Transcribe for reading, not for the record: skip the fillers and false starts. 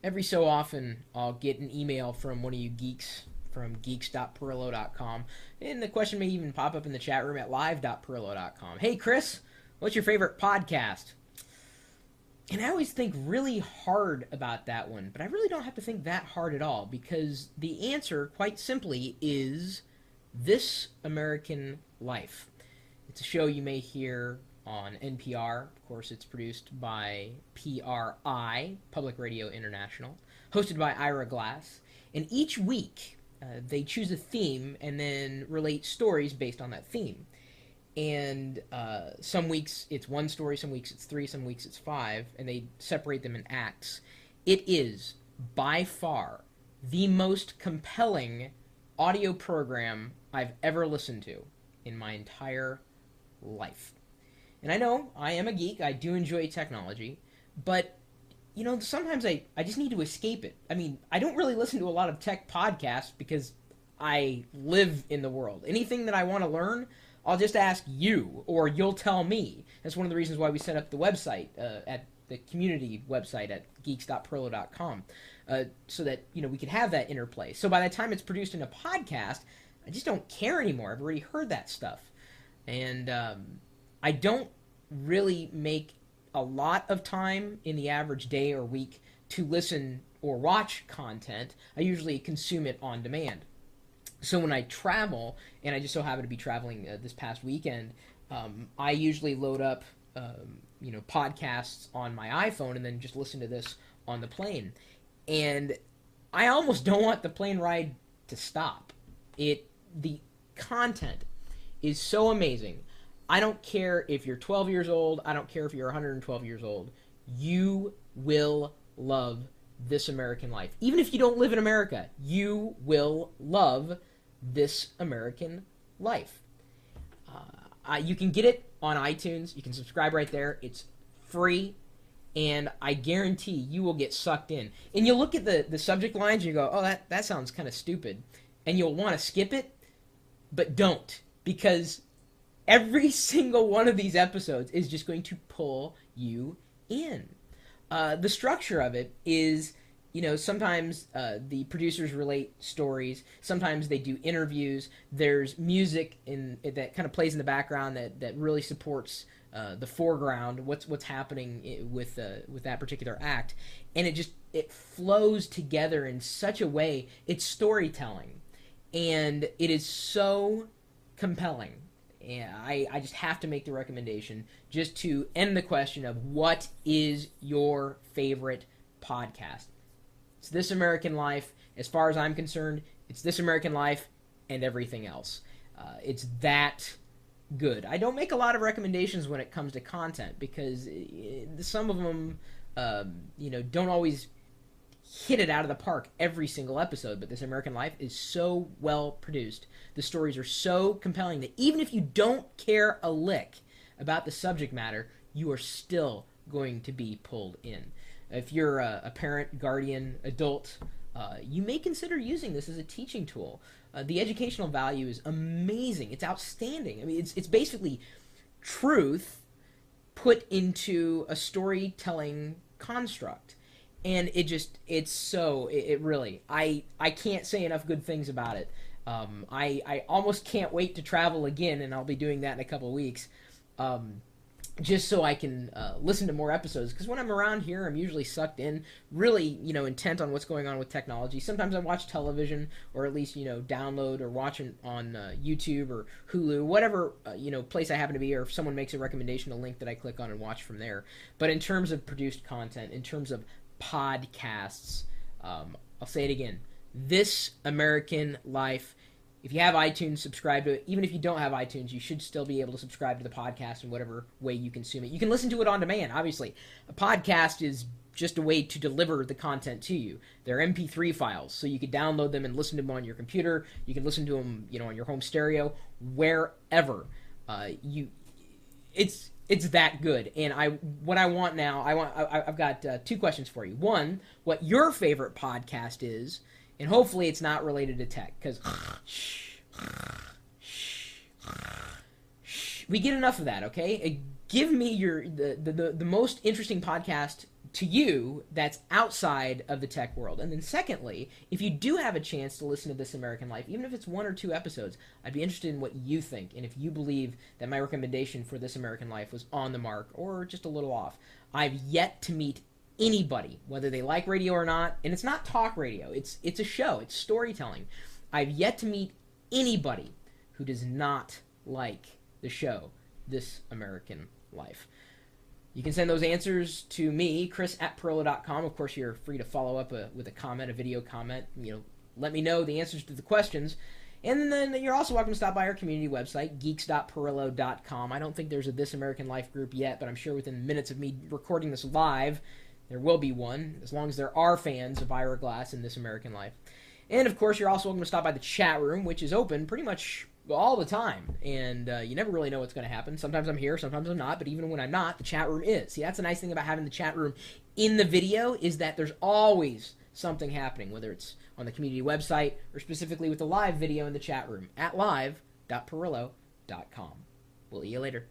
every so often I'll get an email from one of you geeks from geeks.perillo.com, and the question may even pop up in the chat room at live.perillo.com. Hey, Chris, what's your favorite podcast? And I always think really hard about that one, but I really don't have to think that hard at all, because the answer, quite simply, is This American Life. It's a show you may hear on NPR. Of course, it's produced by PRI, Public Radio International, hosted by Ira Glass. And each week, they choose a theme and then relate stories based on that theme. And some weeks it's one story, some weeks it's three, some weeks it's five, and they separate them in acts. It is, by far, the most compelling audio program I've ever listened to in my entire life. And I know I am a geek, I do enjoy technology, but, you know, sometimes I just need to escape it. I mean, I don't really listen to a lot of tech podcasts because I live in the world. Anything that I want to learn, I'll just ask you, or you'll tell me. That's one of the reasons why we set up the website, at the community website at geeks.perillo.com, so that, you know, we could have that interplay. So by the time it's produced in a podcast, I just don't care anymore. I've already heard that stuff. And I don't really make a lot of time in the average day or week to listen or watch content. I usually consume it on demand. So when I travel, and I just so happen to be traveling this past weekend, I usually load up, podcasts on my iPhone and then just listen to this on the plane. And I almost don't want the plane ride to stop. The content is so amazing. I don't care if you're 12 years old. I don't care if you're 112 years old. You will love This American Life. Even if you don't live in America, you will love This American Life. You can get it on iTunes. You can subscribe right there. It's free, and I guarantee you will get sucked in. And you'll look at the subject lines and you go, oh, that sounds kind of stupid. And you'll want to skip it, but don't, because every single one of these episodes is just going to pull you in. The structure of it is, sometimes the producers relate stories. Sometimes they do interviews. There's music that kind of plays in the background that really supports the foreground, what's happening with that particular act. And it flows together in such a way. It's storytelling. And it is so compelling. And I just have to make the recommendation just to end the question of what is your favorite podcast. It's This American Life. As far as I'm concerned, it's This American Life and everything else. It's that good. I don't make a lot of recommendations when it comes to content because some of them, don't always hit it out of the park every single episode, but This American Life is so well produced. The stories are so compelling that even if you don't care a lick about the subject matter, you are still going to be pulled in. If you're a parent, guardian, adult, you may consider using this as a teaching tool. The educational value is amazing. It's outstanding. I mean, it's basically truth put into a storytelling construct. And it really, I can't say enough good things about it. I almost can't wait to travel again, and I'll be doing that in a couple weeks, just so I can listen to more episodes. Because when I'm around here, I'm usually sucked in, really, intent on what's going on with technology. Sometimes I watch television, or at least, download or watch it on YouTube or Hulu, whatever, place I happen to be, or if someone makes a recommendation, a link that I click on and watch from there. But in terms of produced content, in terms of podcasts, I'll say it again, This American Life. If you have iTunes, subscribe to it. Even if you don't have iTunes, you should still be able to subscribe to the podcast in whatever way you consume it. You can listen to it on demand, obviously. A podcast is just a way to deliver the content to you. They're MP3 files, so you can download them and listen to them on your computer. You can listen to them, on your home stereo, wherever. It's that good. And I've got two questions for you. One, what your favorite podcast is, and hopefully it's not related to tech, because we get enough of that, okay? Give me the most interesting podcast to you that's outside of the tech world. And then secondly, if you do have a chance to listen to This American Life, even if it's 1 or 2 episodes, I'd be interested in what you think and if you believe that my recommendation for This American Life was on the mark or just a little off. I've yet to meet anybody, whether they like radio or not, and it's not talk radio, it's a show, it's storytelling. I've yet to meet anybody who does not like the show This American Life. You can send those answers to me, chris@Pirillo.com. Of course, you're free to follow up with a comment, a video comment. Let me know the answers to the questions. And then you're also welcome to stop by our community website, geeks.Pirillo.com. I don't think there's a This American Life group yet, but I'm sure within minutes of me recording this live, there will be one, as long as there are fans of Ira Glass and This American Life. And, of course, you're also welcome to stop by the chat room, which is open pretty much all the time, and you never really know what's going to happen. Sometimes I'm here, sometimes I'm not, but even when I'm not, the chat room is. See, that's the nice thing about having the chat room in the video, is that there's always something happening, whether it's on the community website or specifically with the live video in the chat room at live.Pirillo.com. We'll see you later.